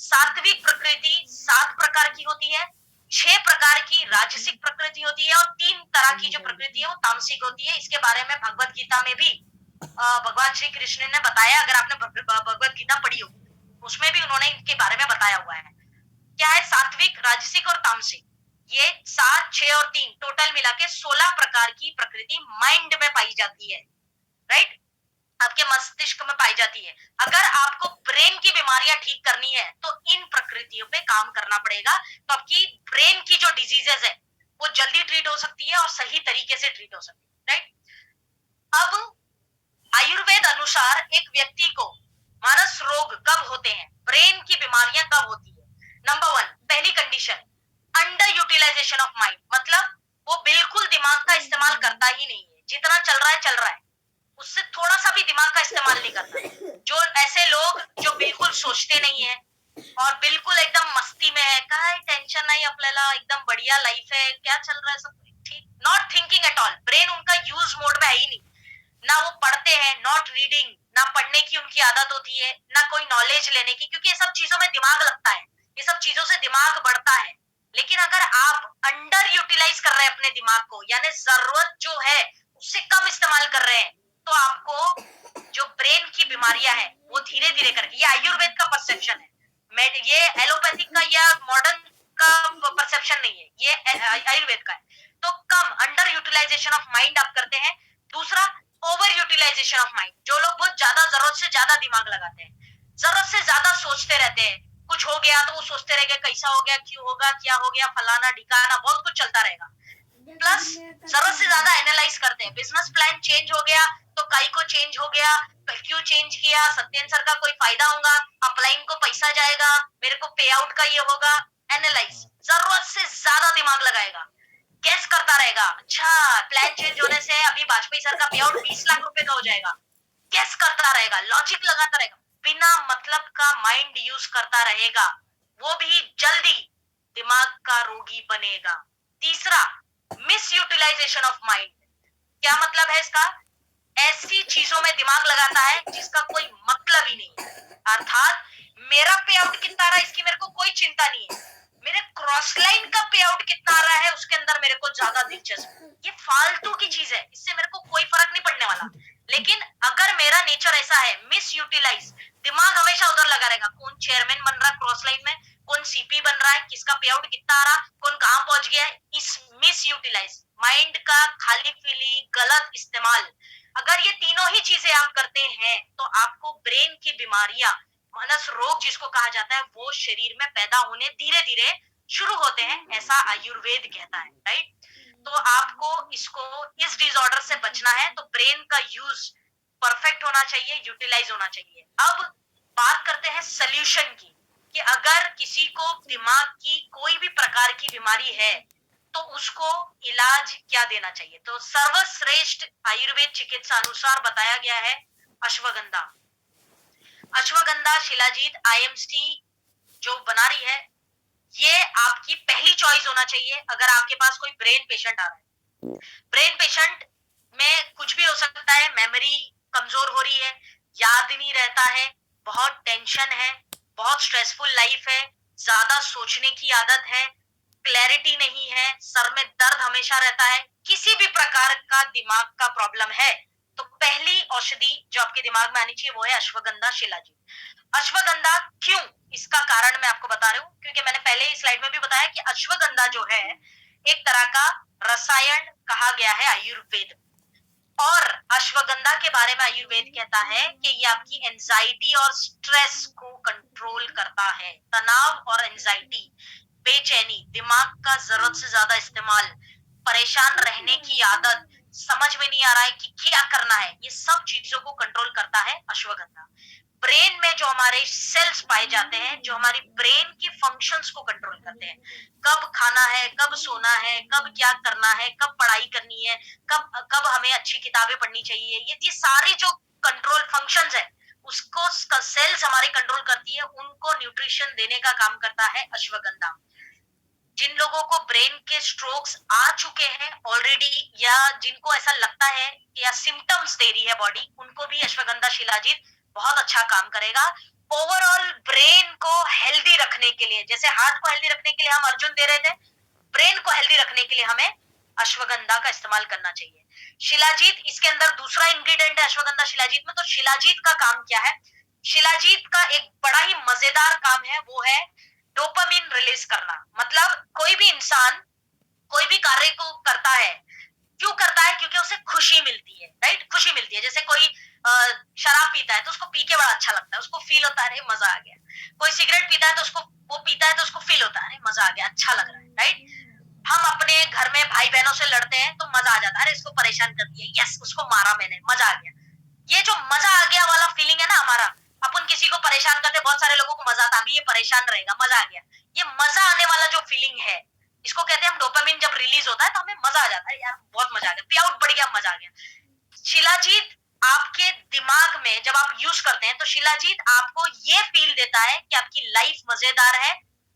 सात्विक प्रकृति 7 प्रकार की होती है, 6 प्रकार की राजसिक प्रकृति होती है और 3 तरह की जो प्रकृति है वो तामसिक होती है। इसके बारे में भगवत गीता में भी भगवान श्री कृष्ण ने बताया। अगर आपने भगवत गीता पढ़ी हो, उसमें भी उन्होंने इनके बारे में बताया हुआ है। क्या है? सात्विक, राजसिक और तामसिक। ये 7, 6 और 3 टोटल मिला के 16 प्रकार की प्रकृति माइंड में पाई जाती है, राइट? आपके मस्तिष्क में पाई जाती है। अगर आपको ब्रेन की बीमारियां ठीक करनी है तो इन प्रकृतियों पे काम करना पड़ेगा, तो आपकी ब्रेन की जो डिजीजेस है वो जल्दी ट्रीट हो सकती है और सही तरीके से ट्रीट हो सकती है, राइट? अब आयुर्वेद अनुसार एक व्यक्ति को मानस रोग कब होते हैं, ब्रेन की बीमारियां कब होती है? नंबर 1, पहली condition, under utilization of mind, मतलब वो बिल्कुल दिमाग का इस्तेमाल करता ही नहीं है, जितना चल रहा है चल रहा है, उससे थोड़ा सा भी दिमाग का इस्तेमाल नहीं करता। जो ऐसे लोग जो बिल्कुल सोचते नहीं है और बिल्कुल एकदम मस्ती में है, काय टेंशन नहीं, आपल्याला एकदम बढ़िया लाइफ है, क्या चल रहा है, सब ठीक, not thinking at all, brain उनका यूज मोड में है ही नहीं। ना वो पढ़ते हैं, नॉट रीडिंग, ना पढ़ने की उनकी आदत होती है, ना कोई नॉलेज लेने की, क्योंकि ये सब चीजों में दिमाग लगता है, ये सब चीजों से दिमाग बढ़ता है। लेकिन अगर आप अंडर यूटिलाइज कर रहे हैं अपने दिमाग को, यानी जरूरत जो है उससे कम इस्तेमाल कर रहे हैं, तो आपको जो ब्रेन की बीमारियां हैं वो धीरे धीरे करके, ये आयुर्वेद का परसेप्शन है, ये एलोपैथिक का या मॉडर्न का परसेप्शन नहीं है, ये आयुर्वेद का है। तो कम अंडर यूटिलाइजेशन ऑफ माइंड आप करते हैं। दूसरा, ओवर यूटिलाइजेशन ऑफ माइंड, जो लोग बहुत ज्यादा जरूरत से ज्यादा दिमाग लगाते हैं, जरूरत से ज्यादा सोचते रहते हैं, कुछ हो गया तो वो सोचते रहेंगे कैसा हो गया, क्यों होगा, क्या हो गया, फलाना ढिकाना, बहुत कुछ चलता रहेगा। प्लस जरूरत से ज्यादा एनालाइज करते हैं, बिजनेस प्लान चेंज हो गया तो काई को चेंज हो गया, क्यों चेंज किया, सत्येंद्र सर का कोई फायदा होगा, अपलाइन को पैसा जाएगा, मेरे को पे आउट का ये होगा, एनालाइज, जरूरत से ज्यादा दिमाग लगाएगा, गेस करता रहेगा, अच्छा प्लान चेंज होने से अभी वाजपेयी सर का पे आउट 20 लाख रुपए का हो जाएगा, गेस करता रहेगा, लॉजिक लगाता रहेगा, बिना मतलब का माइंड यूज करता रहेगा, वो भी जल्दी दिमाग का रोगी बनेगा। तीसरा, मिस यूटिलाइजेशन ऑफ माइंड, क्या मतलब है इसका? ऐसी चीजों में दिमाग लगाता है जिसका कोई मतलब ही नहीं है, अर्थात मेरा पे आउट कितना आ रहा है इसकी मेरे को कोई चिंता नहीं है, मेरे क्रॉस लाइन का पे आउट कितना आ रहा है उसके अंदर मेरे को ज्यादा दिलचस्पी, ये फालतू की चीज है, इससे मेरे को कोई फर्क नहीं पड़ने वाला। लेकिन अगर मेरा नेचर ऐसा है मिस यूटिलाइज, दिमाग हमेशा उधर लगा रहेगा, कौन चेयरमैन बन रहा है क्रॉस लाइन में, कौन सीपी बन रहा है, किसका पे आउट कितना आ रहा, कौन कहां पहुंच गया है, इस मिस यूटिलाइज माइंड का खाली पीली गलत इस्तेमाल, अगर ये तीनों ही चीजें आप करते हैं तो आपको ब्रेन की बीमारियां, मानस रोग जिसको कहा जाता है, वो शरीर में पैदा होने धीरे धीरे शुरू होते हैं, ऐसा आयुर्वेद कहता है, राइट? तो आपको इसको, इस डिसऑर्डर से बचना है तो ब्रेन का यूज परफेक्ट होना चाहिए, यूटिलाइज होना चाहिए। अब बात करते हैं सोल्यूशन की, कि अगर किसी को दिमाग की कोई भी प्रकार की बीमारी है तो उसको इलाज क्या देना चाहिए? तो सर्वश्रेष्ठ आयुर्वेद चिकित्सा अनुसार बताया गया है अश्वगंधा। अश्वगंधा शिलाजीत आईएमसी जो बना रही है, ये आपकी पहली चॉइस होना चाहिए अगर आपके पास कोई ब्रेन पेशेंट आ रहा है। ब्रेन पेशेंट में कुछ भी हो सकता है, मेमोरी कमजोर हो रही है, याद नहीं रहता है, बहुत टेंशन है, बहुत स्ट्रेसफुल लाइफ है, ज्यादा सोचने की आदत है, क्लैरिटी नहीं है, सर में दर्द हमेशा रहता है, किसी भी प्रकार का दिमाग का प्रॉब्लम है, तो पहली औषधि जो आपके दिमाग में आनी चाहिए वो है अश्वगंधा शिलाजीत। अश्वगंधा क्यों, इसका कारण मैं आपको बता रही हूँ, क्योंकि मैंने पहले ही स्लाइड में भी बताया कि अश्वगंधा जो है एक तरह का रसायन कहा गया है आयुर्वेद, और अश्वगंधा के बारे में आयुर्वेद कहता है कि ये आपकी एंजाइटी और स्ट्रेस को कंट्रोल करता है, तनाव और एंजाइटी, बेचैनी, दिमाग का जरूरत से ज्यादा इस्तेमाल, परेशान रहने की आदत, समझ में नहीं आ रहा है कि क्या करना है, ये सब चीजों को कंट्रोल करता है अश्वगंधा। ब्रेन में जो हमारे सेल्स पाए जाते हैं, जो हमारी ब्रेन की फंक्शंस को कंट्रोल करते हैं, कब खाना है, कब सोना है, कब क्या करना है, कब पढ़ाई करनी है, कब कब हमें अच्छी किताबें पढ़नी चाहिए, ये सारी जो कंट्रोल फंक्शंस है उसको सेल्स हमारी कंट्रोल करती है, उनको न्यूट्रिशन देने का काम करता है अश्वगंधा। जिन लोगों को ब्रेन के स्ट्रोक्स आ चुके हैं ऑलरेडी, या जिनको ऐसा लगता है या सिम्टम्स दे रही है बॉडी, उनको भी अश्वगंधा शिलाजीत बहुत अच्छा काम करेगा। ओवरऑल ब्रेन को हेल्दी के लिए, जैसे हार्ट को हेल्दी रखने के लिए हम अर्जुन दे रहे थे, ब्रेन को हेल्दी रखने के लिए हमें अश्वगंधा का इस्तेमाल करना चाहिए। शिलाजीत इसके अंदर दूसरा इंग्रेडिएंट है अश्वगंधा शिलाजीत में। तो शिलाजीत का काम क्या है? शिलाजीत का एक बड़ा ही मजेदार काम है, वो है डोपामिन रिलीज करना। मतलब कोई भी इंसान कोई भी कार्य को करता है, क्यों करता है? क्योंकि उसे खुशी मिलती है, राइट? खुशी मिलती है। जैसे कोई शराब पीता है तो उसको पी के बड़ा अच्छा लगता है, उसको फील होता है अरे मजा आ गया। कोई सिगरेट पीता है तो उसको वो पीता है तो उसको फील होता है अरे मजा आ गया, अच्छा लग रहा है, राइट? हम अपने घर में भाई बहनों से लड़ते हैं तो मजा आ जाता है, अरे इसको परेशान कर दिया, यस उसको मारा मैंने, मजा आ गया। ये जो मजा आ गया वाला फीलिंग है ना हमारा, अपन किसी को परेशान करते, बहुत सारे लोगों को मजा आता, अभी ये परेशान रहेगा, मजा आ गया। ये मजा आने वाला जो फीलिंग है, इसको कहते हैं हम डोपामिन। जब रिलीज होता है तो हमें मजा आ जाता है, यार बहुत मजा आ गया, पे आउट बढ़ गया, मजा आ गया। शिलाजीत आपके दिमाग में जब आप यूज करते हैं तो शिलाजीत आपको ये फील देता है कि आपकी लाइफ मजेदार है,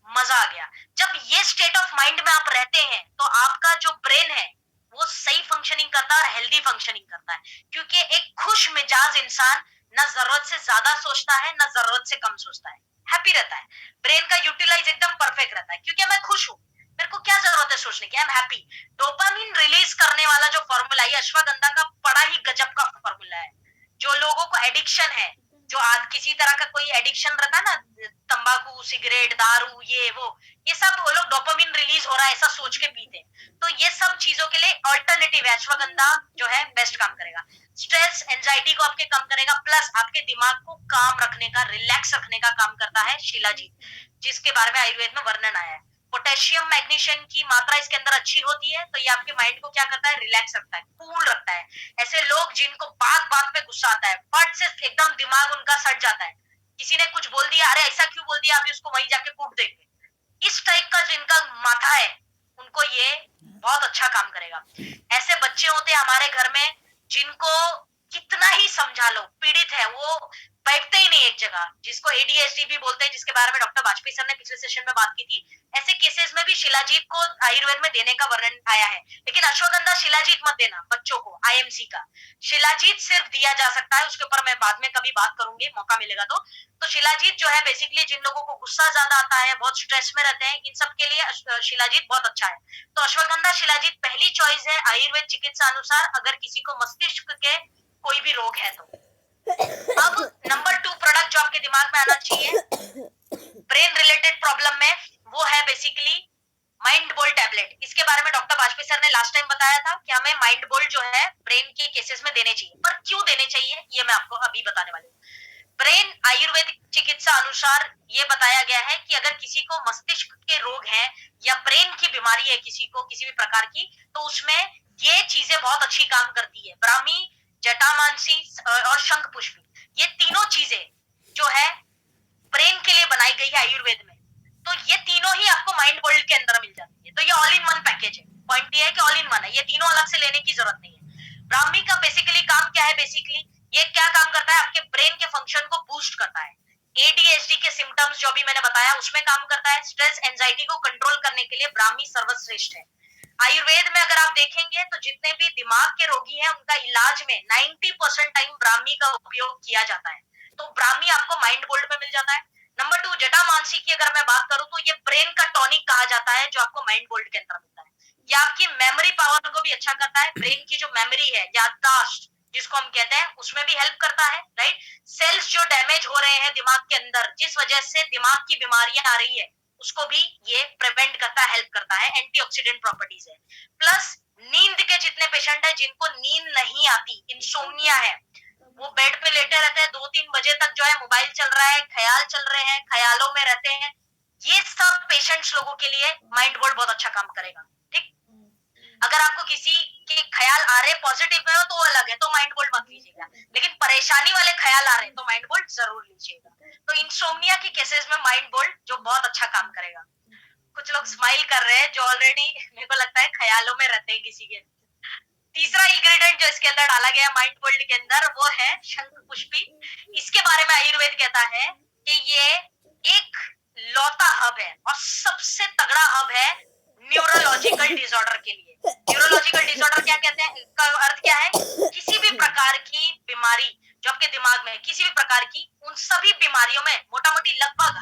मजा आ गया। जब ये स्टेट ऑफ माइंड में आप रहते हैं तो आपका जो ब्रेन है वो सही फंक्शनिंग करता है और हेल्दी फंक्शनिंग करता है, क्योंकि एक खुश मिजाज इंसान ना जरूरत से ज्यादा सोचता है ना जरूरत से कम सोचता है, हैप्पी रहता है। ब्रेन का यूटिलाइज एकदम परफेक्ट रहता है, क्योंकि मैं खुश हूं, मेरे को क्या जरूरत है सोचने की, I am happy. Dopamine release करने वाला जो फॉर्मूला है अश्वगंधा का बड़ा ही गजब का फॉर्मूला है। जो लोगों को एडिक्शन है, जो आज किसी तरह का कोई एडिक्शन रहता है ना, तंबाकू, सिगरेट, दारू, ये वो, ये सब वो लोग डोपामिन रिलीज हो रहा है ऐसा सोच के पीते हैं। तो ये सब चीजों के लिए ऑल्टरनेटिव है अश्वगंधा, जो है बेस्ट काम करेगा। स्ट्रेस एंजाइटी को आपके कम करेगा, प्लस आपके दिमाग को काम रखने का, रिलैक्स रखने का काम करता है शिलाजीत, जिसके बारे में आयुर्वेद में वर्णन आया है। पोटेशियम मैग्नीशियम की मात्रा इसके अंदर अच्छी होती है, तो ये आपके माइंड को क्या करता है? रिलैक्स रखता है, कूल रखता है। ऐसे लोग जिनको बात बात पे गुस्सा आता है, फट से एकदम दिमाग उनका सट जाता है, किसी ने कुछ बोल दिया, अरे ऐसा क्यों बोल दिया, अभी उसको वहीं जाके कूट देंगे, इस टाइप का जिनका माथा है उनको ये बहुत अच्छा काम करेगा। ऐसे बच्चे होते हैं हमारे घर में जिनको कितना ही समझा लो, पीड़ित है वो, बैठते ही नहीं एक जगह, जिसको एडीएचडी भी बोलते हैं, जिसके बारे में डॉक्टर वाजपेयी सर ने पिछले सेशन में बात की थी। ऐसे केसेस में भी शिलाजीत को आयुर्वेद में देने का वर्णन आया है, लेकिन अश्वगंधा शिलाजीत मत देना बच्चों को, आईएमसी का। शिलाजीत सिर्फ दिया जा सकता है, उसके ऊपर मैं बाद में कभी बात करूंगी, मौका मिलेगा तो शिलाजीत जो है बेसिकली जिन लोगों को गुस्सा ज्यादा आता है, बहुत स्ट्रेस में रहते हैं, इन सब के लिए शिलाजीत बहुत अच्छा है। तो अश्वगंधा शिलाजीत पहली चॉइस है आयुर्वेद चिकित्सा अनुसार, अगर किसी को मस्तिष्क के कोई भी रोग है तो। अब नंबर 2 प्रोडक्ट जो आपके दिमाग में आना चाहिए ब्रेन रिलेटेड प्रॉब्लम में, वो है बेसिकली माइंड बोल टैबलेट। इसके बारे में डॉक्टर वाजपेयी सर ने लास्ट टाइम बताया था कि हमें माइंड बोल जो है ब्रेन के केसेस में देने चाहिए, पर क्यों देने चाहिए ये मैं आपको अभी बताने वाली हूँ। ब्रेन आयुर्वेदिक चिकित्सा अनुसार ये बताया गया है कि अगर किसी को मस्तिष्क के रोग हैं या ब्रेन की बीमारी है किसी को किसी भी प्रकार की, तो उसमें ये चीजें बहुत अच्छी काम करती है। ब्राह्मी, जटामांसी और शंख पुष्पी, ये तीनों चीजें जो है ब्रेन के लिए बनाई गई है आयुर्वेद में, तो ये तीनों ही आपको माइंड वर्ल्ड के अंदर मिल जाती है। तो ये ऑल इन वन पैकेज है। पॉइंट ये है कि ऑल इन वन है, ये तीनों अलग से लेने की जरूरत नहीं है। ब्राह्मी का बेसिकली काम क्या है? बेसिकली ये क्या काम करता है? आपके ब्रेन के फंक्शन को बूस्ट करता है। एडीएचडी के सिम्टम्स जो भी मैंने बताया उसमें काम करता है। स्ट्रेस एंजाइटी को कंट्रोल करने के लिए ब्राह्मी सर्वश्रेष्ठ है। आयुर्वेद में अगर आप देखेंगे तो जितने भी दिमाग के रोगी हैं उनका इलाज में 90% टाइम ब्राह्मी का उपयोग किया जाता है। तो ब्राह्मी आपको माइंड बोल्ड में मिल जाता है। नंबर 2 जटामांसी की अगर मैं बात करूं तो ये ब्रेन का टॉनिक कहा जाता है, जो आपको माइंड बोल्ड के अंदर मिलता है। ये आपकी मेमोरी पावर को भी अच्छा करता है, ब्रेन की जो मेमोरी है, याददाश्त जिसको हम कहते हैं, उसमें भी हेल्प करता है, राइट। सेल्स जो डैमेज हो रहे हैं दिमाग के अंदर, जिस वजह से दिमाग की बीमारियां आ रही है, उसको भी ये प्रिवेंट करता है, हेल्प करता है, एंटीऑक्सीडेंट प्रॉपर्टीज है। प्लस नींद के जितने पेशेंट है जिनको नींद नहीं आती, इंसोम्निया है, वो बेड पे लेटे रहते हैं 2-3 बजे तक, जो है मोबाइल चल रहा है, ख्याल चल रहे हैं, ख्यालों में रहते हैं, ये सब पेशेंट्स लोगों के लिए माइंड बोर्ड बहुत अच्छा काम करेगा। ठीक, अगर आपको किसी के ख्याल आ रहे पॉजिटिव में हो तो अलग है, तो माइंड बोल्ड मत लीजिएगा, लेकिन परेशानी वाले ख्याल आ रहे हैं तो माइंड बोल्ड जरूर लीजिएगा। तो इंसोम्निया के केसेस में माइंड बोल्ड जो बहुत अच्छा काम करेगा। कुछ लोग स्माइल कर रहे हैं जो ऑलरेडी मेरे को लगता है ख्यालों में रहते हैं किसी के। तीसरा इंग्रेडिएंट जो इसके अंदर डाला गया माइंड बोल्ड के अंदर, वो है शंख पुष्पी। इसके बारे में आयुर्वेद कहता है कि ये एक लौता हब है और सबसे तगड़ा हब है न्यूरोलॉजिकल डिसऑर्डर के लिए। न्यूरोलॉजिकल डिसऑर्डर क्या कहते हैं, का अर्थ क्या है? किसी भी प्रकार की बीमारी जो आपके दिमाग में, किसी भी प्रकार की, उन सभी बीमारियों में मोटा मोटी लगभग